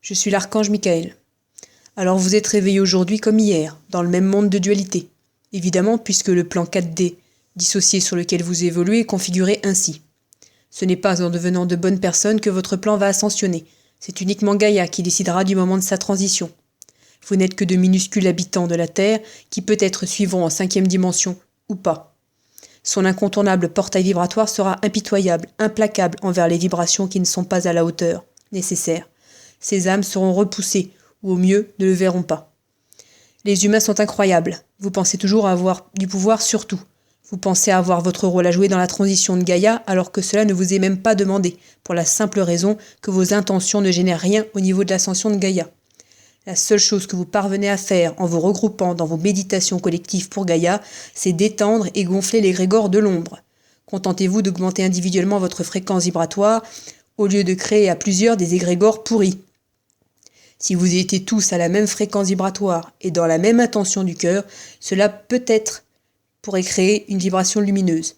Je suis l'archange Michael. Alors vous êtes réveillé aujourd'hui comme hier, dans le même monde de dualité. Évidemment, puisque le plan 4D, dissocié sur lequel vous évoluez, est configuré ainsi. Ce n'est pas en devenant de bonnes personnes que votre plan va ascensionner. C'est uniquement Gaïa qui décidera du moment de sa transition. Vous n'êtes que de minuscules habitants de la Terre qui peut-être suivront en 5e dimension, ou pas. Son incontournable portail vibratoire sera impitoyable, implacable envers les vibrations qui ne sont pas à la hauteur nécessaire. Ces âmes seront repoussées, ou au mieux ne le verront pas. Les humains sont incroyables. Vous pensez toujours avoir du pouvoir sur tout. Vous pensez avoir votre rôle à jouer dans la transition de Gaïa alors que cela ne vous est même pas demandé, pour la simple raison que vos intentions ne génèrent rien au niveau de l'ascension de Gaïa. La seule chose que vous parvenez à faire en vous regroupant dans vos méditations collectives pour Gaïa, c'est d'étendre et gonfler l'égrégore de l'ombre. Contentez-vous d'augmenter individuellement votre fréquence vibratoire au lieu de créer à plusieurs des égrégores pourris. Si vous étiez tous à la même fréquence vibratoire et dans la même intention du cœur, cela peut-être pourrait créer une vibration lumineuse.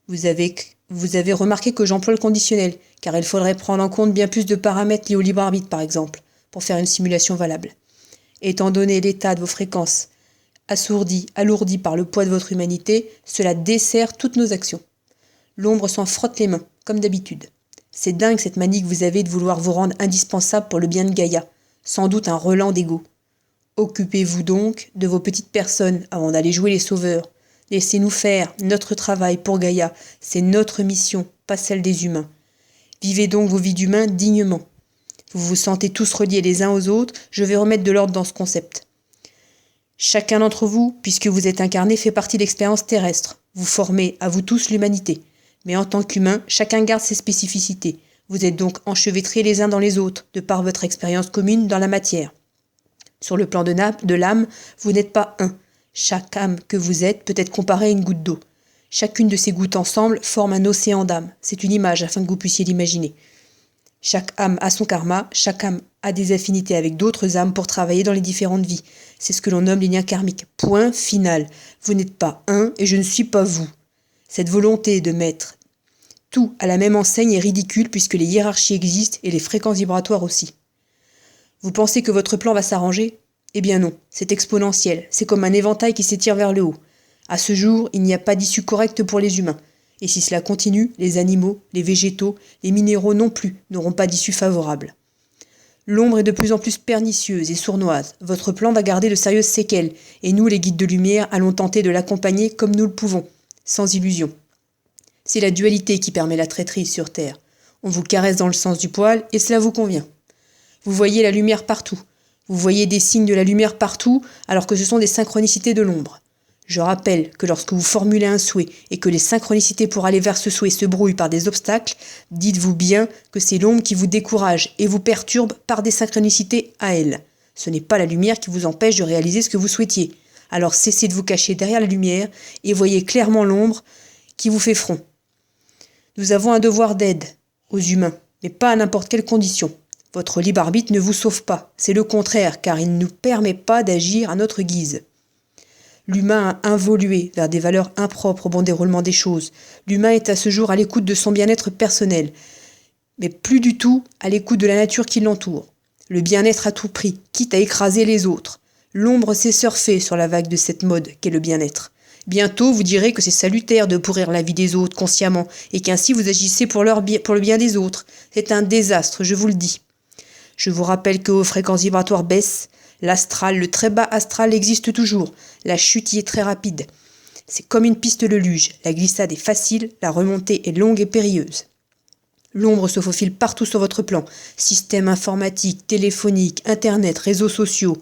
Vous avez remarqué que j'emploie le conditionnel, car il faudrait prendre en compte bien plus de paramètres liés au libre arbitre par exemple, pour faire une simulation valable. Étant donné l'état de vos fréquences, alourdies par le poids de votre humanité, cela dessert toutes nos actions. L'ombre s'en frotte les mains, comme d'habitude. C'est dingue cette manie que vous avez de vouloir vous rendre indispensable pour le bien de Gaïa. Sans doute un relent d'ego. Occupez-vous donc de vos petites personnes avant d'aller jouer les sauveurs. Laissez-nous faire notre travail pour Gaïa. C'est notre mission, pas celle des humains. Vivez donc vos vies d'humains dignement. Vous vous sentez tous reliés les uns aux autres, je vais remettre de l'ordre dans ce concept. Chacun d'entre vous, puisque vous êtes incarné, fait partie de l'expérience terrestre. Vous formez, à vous tous, l'humanité. Mais en tant qu'humain, chacun garde ses spécificités. Vous êtes donc enchevêtrés les uns dans les autres, de par votre expérience commune dans la matière. Sur le plan de l'âme, vous n'êtes pas un. Chaque âme que vous êtes peut être comparée à une goutte d'eau. Chacune de ces gouttes ensemble forme un océan d'âme. C'est une image afin que vous puissiez l'imaginer. Chaque âme a son karma, chaque âme a des affinités avec d'autres âmes pour travailler dans les différentes vies. C'est ce que l'on nomme les liens karmiques. Point final. Vous n'êtes pas un et je ne suis pas vous. Cette volonté de mettre tout à la même enseigne est ridicule puisque les hiérarchies existent et les fréquences vibratoires aussi. Vous pensez que votre plan va s'arranger ? Eh bien non, c'est exponentiel, c'est comme un éventail qui s'étire vers le haut. À ce jour, il n'y a pas d'issue correcte pour les humains. Et si cela continue, les animaux, les végétaux, les minéraux non plus n'auront pas d'issue favorable. L'ombre est de plus en plus pernicieuse et sournoise. Votre plan va garder de sérieuses séquelles, et nous, les guides de lumière, allons tenter de l'accompagner comme nous le pouvons, sans illusion. C'est la dualité qui permet la traîtrise sur Terre. On vous caresse dans le sens du poil, et cela vous convient. Vous voyez la lumière partout. Vous voyez des signes de la lumière partout, alors que ce sont des synchronicités de l'ombre. Je rappelle que lorsque vous formulez un souhait et que les synchronicités pour aller vers ce souhait se brouillent par des obstacles, dites-vous bien que c'est l'ombre qui vous décourage et vous perturbe par des synchronicités à elle. Ce n'est pas la lumière qui vous empêche de réaliser ce que vous souhaitiez. Alors cessez de vous cacher derrière la lumière et voyez clairement l'ombre qui vous fait front. Nous avons un devoir d'aide aux humains, mais pas à n'importe quelle condition. Votre libre arbitre ne vous sauve pas, c'est le contraire, car il ne nous permet pas d'agir à notre guise. L'humain a involué vers des valeurs impropres au bon déroulement des choses. L'humain est à ce jour à l'écoute de son bien-être personnel, mais plus du tout à l'écoute de la nature qui l'entoure. Le bien-être à tout prix, quitte à écraser les autres. L'ombre s'est surfée sur la vague de cette mode qu'est le bien-être. Bientôt, vous direz que c'est salutaire de pourrir la vie des autres consciemment et qu'ainsi vous agissez pour le bien des autres. C'est un désastre, je vous le dis. Je vous rappelle que vos fréquences vibratoires baissent. L'astral, le très bas astral existe toujours. La chute y est très rapide. C'est comme une piste de luge. La glissade est facile, la remontée est longue et périlleuse. L'ombre se faufile partout sur votre plan. Système informatique, téléphonique, internet, réseaux sociaux.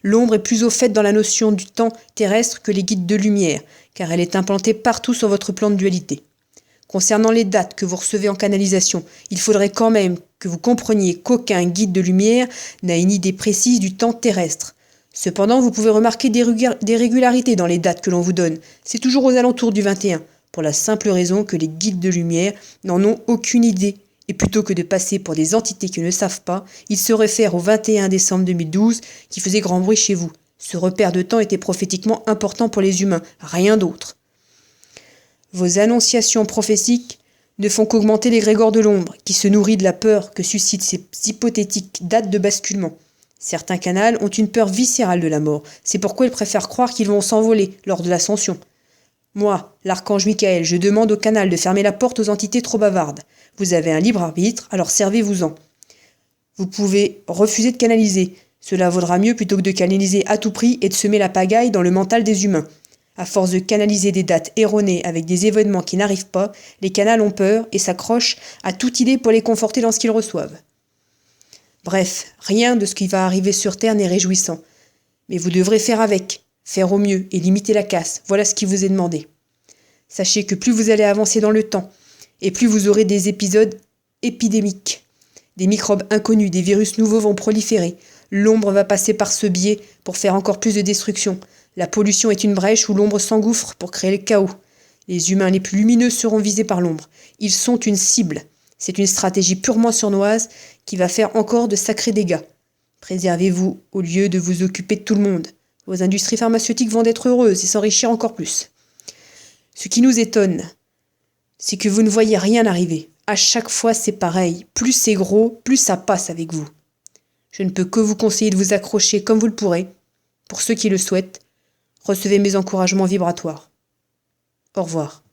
L'ombre est plus au fait dans la notion du temps terrestre que les guides de lumière, car elle est implantée partout sur votre plan de dualité. Concernant les dates que vous recevez en canalisation, il faudrait quand même que vous compreniez qu'aucun guide de lumière n'a une idée précise du temps terrestre. Cependant, vous pouvez remarquer des régularités dans les dates que l'on vous donne. C'est toujours aux alentours du 21, pour la simple raison que les guides de lumière n'en ont aucune idée. Et plutôt que de passer pour des entités qui ne savent pas, ils se réfèrent au 21 décembre 2012 qui faisait grand bruit chez vous. Ce repère de temps était prophétiquement important pour les humains, rien d'autre. Vos annonciations prophétiques ne font qu'augmenter l'égrégore de l'ombre, qui se nourrit de la peur que suscitent ces hypothétiques dates de basculement. Certains canals ont une peur viscérale de la mort, c'est pourquoi ils préfèrent croire qu'ils vont s'envoler lors de l'ascension. Moi, l'archange Michael, je demande au canal de fermer la porte aux entités trop bavardes. Vous avez un libre arbitre, alors servez-vous-en. Vous pouvez refuser de canaliser. Cela vaudra mieux plutôt que de canaliser à tout prix et de semer la pagaille dans le mental des humains. À force de canaliser des dates erronées avec des événements qui n'arrivent pas, les canals ont peur et s'accrochent à toute idée pour les conforter dans ce qu'ils reçoivent. Bref, rien de ce qui va arriver sur Terre n'est réjouissant. Mais vous devrez faire avec, faire au mieux et limiter la casse, voilà ce qui vous est demandé. Sachez que plus vous allez avancer dans le temps, et plus vous aurez des épisodes épidémiques. Des microbes inconnus, des virus nouveaux vont proliférer. L'ombre va passer par ce biais pour faire encore plus de destruction. La pollution est une brèche où l'ombre s'engouffre pour créer le chaos. Les humains les plus lumineux seront visés par l'ombre. Ils sont une cible. C'est une stratégie purement sournoise qui va faire encore de sacrés dégâts. Préservez-vous au lieu de vous occuper de tout le monde. Vos industries pharmaceutiques vont être heureuses et s'enrichir encore plus. Ce qui nous étonne, c'est que vous ne voyez rien arriver. À chaque fois, c'est pareil. Plus c'est gros, plus ça passe avec vous. Je ne peux que vous conseiller de vous accrocher comme vous le pourrez. Pour ceux qui le souhaitent, recevez mes encouragements vibratoires. Au revoir.